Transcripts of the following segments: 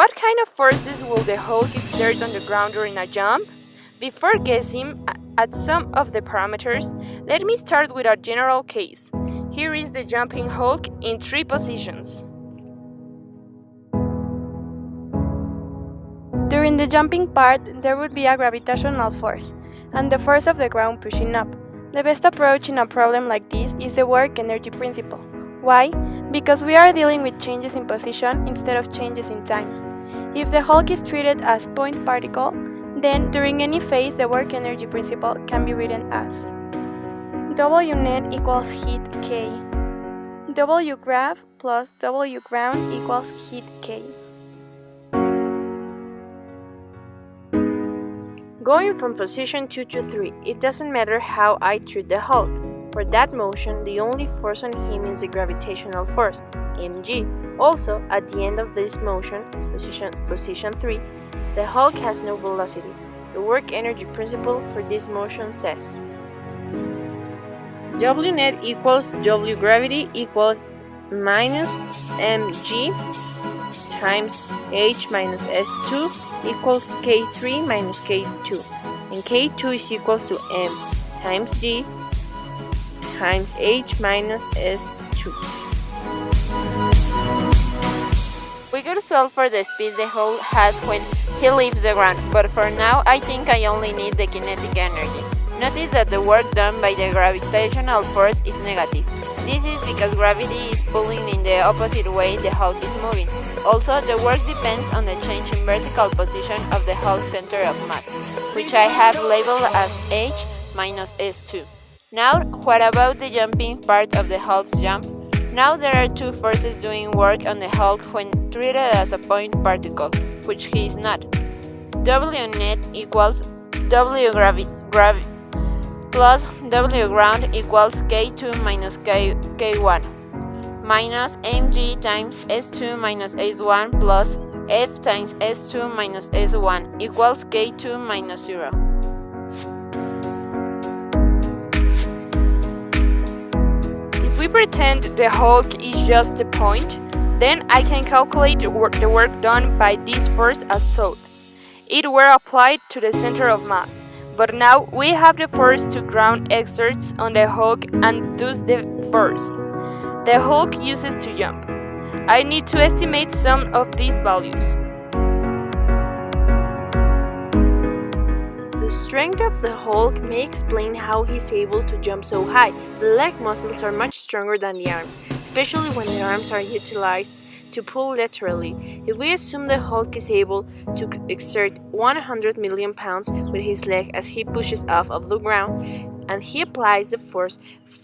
What kind of forces will the Hulk exert on the ground during a jump? Before guessing at some of the parameters, let me start with a general case. Here is the jumping Hulk in 3 positions. During the jumping part, there would be a gravitational force, and the force of the ground pushing up. The best approach in a problem like this is the work-energy principle. Why? Because we are dealing with changes in position instead of changes in time. If the Hulk is treated as point particle, then during any phase the work-energy principle can be written as W net equals heat K. W grav plus W ground equals heat K. Going from position 2 to 3, it doesn't matter how I treat the Hulk. For that motion, the only force on him is the gravitational force, mg. Also, at the end of this motion, position 3, the Hulk has no velocity. The work-energy principle for this motion says W net equals W gravity equals minus mg times h minus s2 equals k3 minus k2, and k2 is equals to m times g times h minus s2. We could solve for the speed the Hulk has when he leaves the ground, but for now I think I only need the kinetic energy. Notice that the work done by the gravitational force is negative. This is because gravity is pulling in the opposite way the Hulk is moving. Also, the work depends on the change in vertical position of the Hulk's center of mass, which I have labeled as h minus s2. Now, what about the jumping part of the Hulk's jump? Now there are 2 forces doing work on the Hulk when treated as a point particle, which he is not. W net equals W gravity plus W ground equals K2 minus K1 minus mg times S2 minus S1 plus F times S2 minus S1 equals K2 minus 0. If we pretend the Hulk is just a point, then I can calculate the work done by this force as thought. It were applied to the center of mass. But now we have the force to ground exerts on the Hulk and thus the force the Hulk uses to jump. I need to estimate some of these values. The strength of the Hulk may explain how he's able to jump so high. The leg muscles are much stronger than the arms, especially when the arms are utilized to pull laterally. If we assume the Hulk is able to exert 100 million pounds with his leg as he pushes off of the ground, and he applies the force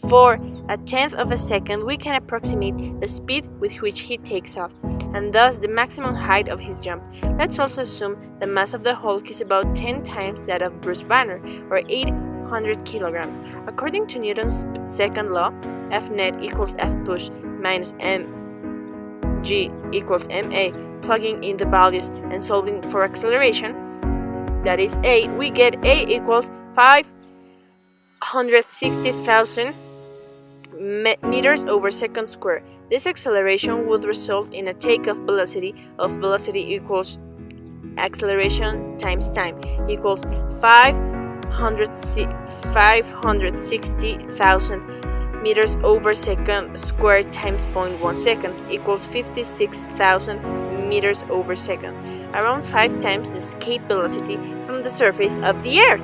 for a tenth of a second, we can approximate the speed with which he takes off, and thus the maximum height of his jump. Let's also assume the mass of the Hulk is about 10 times that of Bruce Banner, or 800 kilograms. According to Newton's second law, F net equals F push minus mg equals ma, plugging in the values and solving for acceleration, that is a, we get a equals 560,000 meters over second square. This acceleration would result in a takeoff velocity of velocity equals acceleration times time equals 560,000 meters over second squared times 0.1 seconds equals 56,000 meters over second, around 5 times the escape velocity from the surface of the Earth.